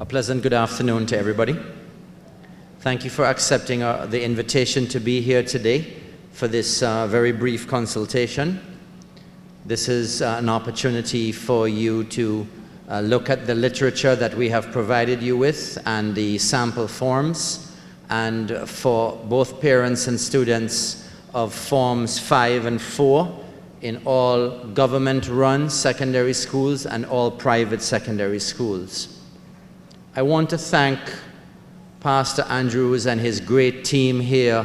A pleasant good afternoon to everybody. Thank you for accepting the invitation to be here today for this very brief consultation. This is an opportunity for you to look at the literature that we have provided you with and the sample forms, and for both parents and students of Forms 5 and 4 in all government-run secondary schools and all private secondary schools. I want to thank Pastor Andrews and his great team here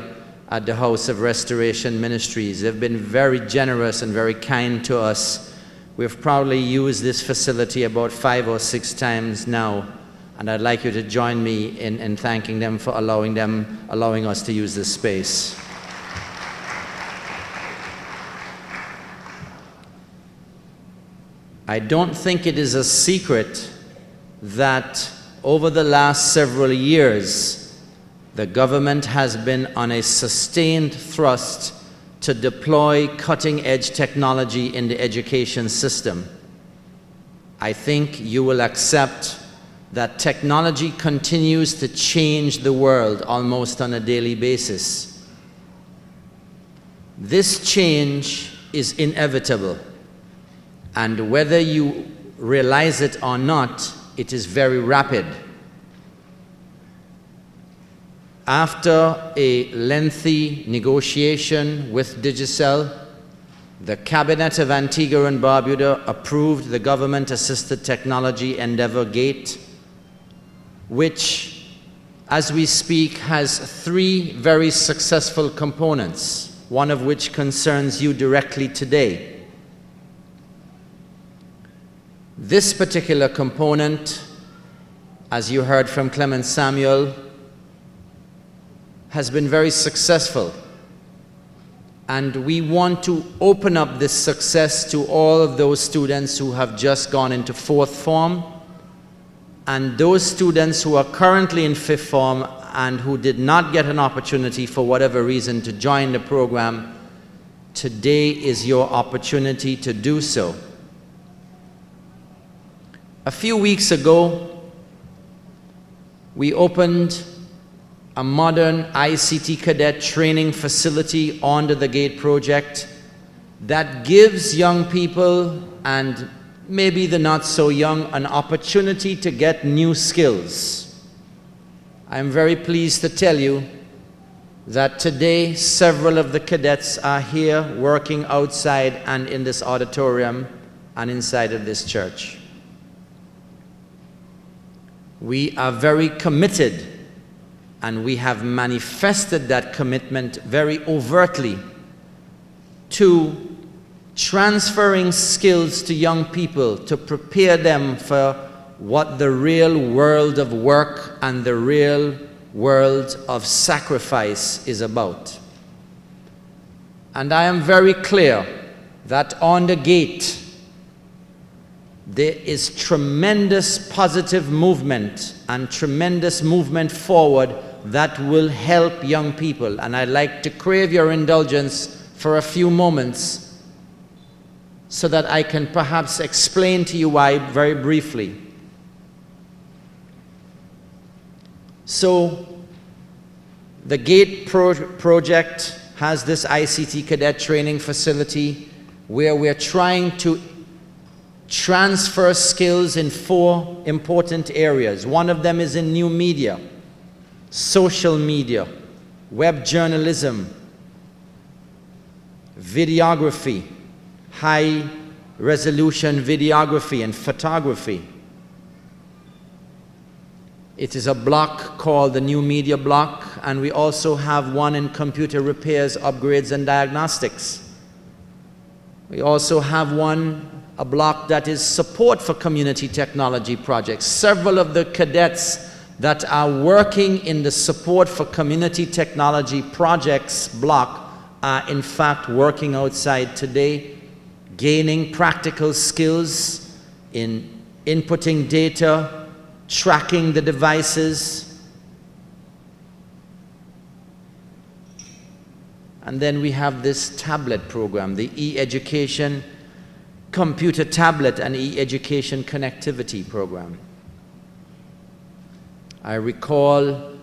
at the House of Restoration Ministries. They've been very generous and very kind to us. We've proudly used this facility about 5 or 6 times now, and I'd like you to join me in thanking them for allowing us to use this space. I don't think it is a secret that over the last several years, the government has been on a sustained thrust to deploy cutting-edge technology in the education system. I think you will accept that technology continues to change the world almost on a daily basis. This change is inevitable, and whether you realize it or not, it is very rapid. After a lengthy negotiation with Digicel, the Cabinet of Antigua and Barbuda approved the government-assisted technology Endeavour Gate, which, as we speak, has 3 very successful components, one of which concerns you directly today. This particular component, as you heard from Clement Samuel, has been very successful. And we want to open up this success to all of those students who have just gone into 4th form, and those students who are currently in 5th form and who did not get an opportunity for whatever reason to join the program. Today is your opportunity to do so. A few weeks ago, we opened a modern ICT cadet training facility under the GATE project that gives young people, and maybe the not so young, an opportunity to get new skills. I'm very pleased to tell you that today several of the cadets are here working outside and in this auditorium and inside of this church. We are very committed, and we have manifested that commitment very overtly to transferring skills to young people to prepare them for what the real world of work and the real world of sacrifice is about. And I am very clear that on the GATE, there is tremendous positive movement and tremendous movement forward that will help young people. And I'd like to crave your indulgence for a few moments so that I can perhaps explain to you why very briefly. So, the GATE project has this ICT cadet training facility where we're trying to transfer skills in 4 important areas. One of them is in new media, social media, web journalism, videography, high resolution videography and photography. It is a block called the New Media Block, and we also have one in computer repairs, upgrades, and diagnostics. We also have a block that is support for community technology projects. Several of the cadets that are working in the support for community technology projects block are in fact working outside today, gaining practical skills in inputting data, tracking the devices. And then we have this tablet program, the e-education computer tablet and e-education connectivity program. I recall,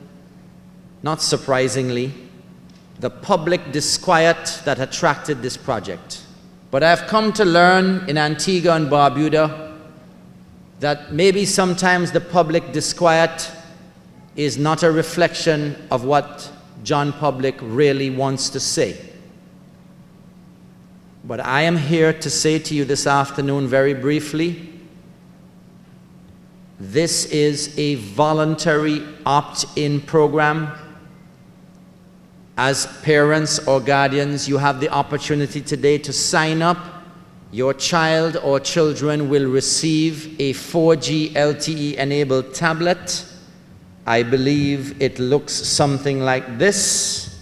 not surprisingly, the public disquiet that attracted this project. But I've come to learn in Antigua and Barbuda that maybe sometimes the public disquiet is not a reflection of what John Public really wants to say. But I am here to say to you this afternoon very briefly, this is a voluntary opt-in program. As parents or guardians, you have the opportunity today to sign up. Your child or children will receive a 4G LTE-enabled tablet. I believe it looks something like this.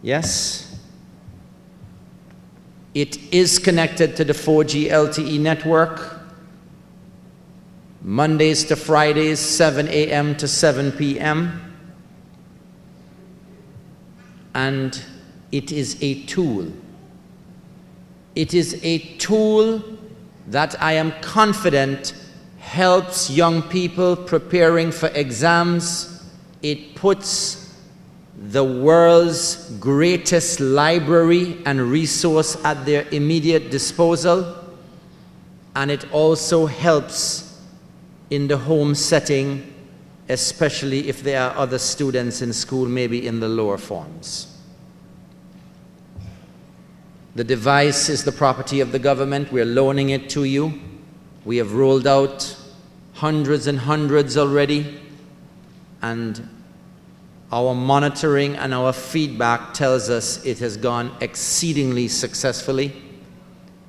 Yes. It is connected to the 4G LTE network. Mondays to Fridays, 7 a.m. to 7 p.m. And it is a tool. It is a tool that I am confident helps young people preparing for exams. It puts the world's greatest library and resource at their immediate disposal, and it also helps in the home setting, especially if there are other students in school, maybe in the lower forms. The device is the property of the government. We're loaning it to you. We have rolled out hundreds and hundreds already, and our monitoring and our feedback tells us it has gone exceedingly successfully.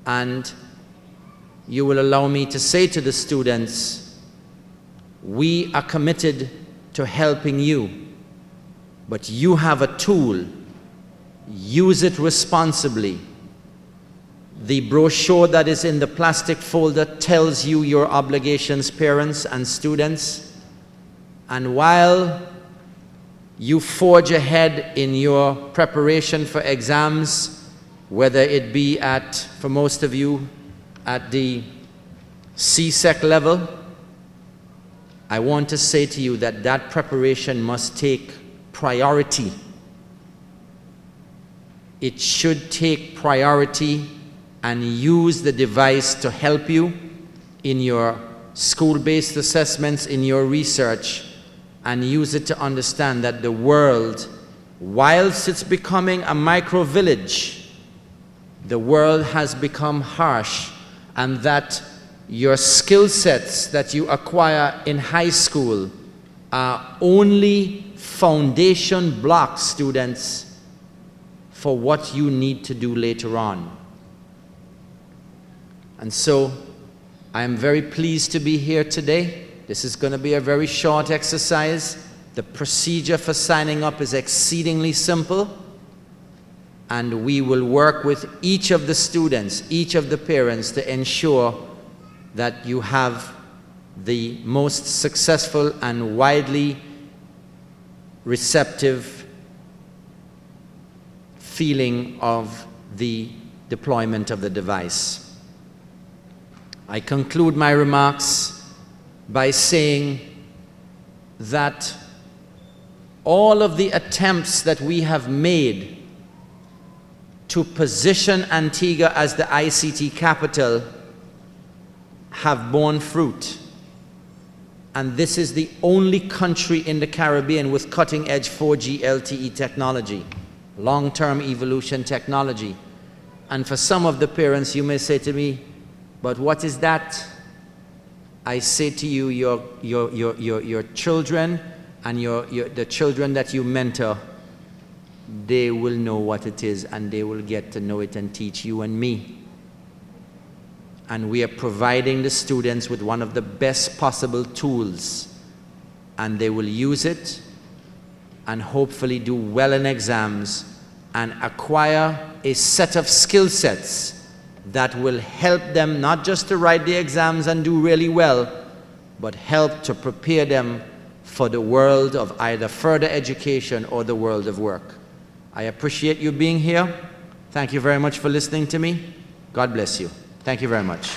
And you will allow me to say to the students, we are committed to helping you, but you have a tool. Use it responsibly. The brochure that is in the plastic folder tells you your obligations, parents and students. And while you forge ahead in your preparation for exams, whether it be at, for most of you, at the CSEC level, I want to say to you that that preparation must take priority. It should take priority and use the device to help you in your school-based assessments, in your research, and use it to understand that the world, whilst it's becoming a micro-village, the world has become harsh, and that your skill sets that you acquire in high school are only foundation blocks, students, for what you need to do later on. And so, I am very pleased to be here today. This is going to be a very short exercise. The procedure for signing up is exceedingly simple. And we will work with each of the students, each of the parents, to ensure that you have the most successful and widely receptive feeling of the deployment of the device. I conclude my remarks by saying that all of the attempts that we have made to position Antigua as the ICT capital have borne fruit. And this is the only country in the Caribbean with cutting-edge 4G LTE technology, long-term evolution technology. And for some of the parents, you may say to me, but what is that? I say to you, your children and the children that you mentor, they will know what it is, and they will get to know it and teach you and me. And we are providing the students with one of the best possible tools, and they will use it and hopefully do well in exams and acquire a set of skill sets that will help them not just to write the exams and do really well, but help to prepare them for the world of either further education or the world of work. I appreciate you being here. Thank you very much for listening to me. God bless you. Thank you very much.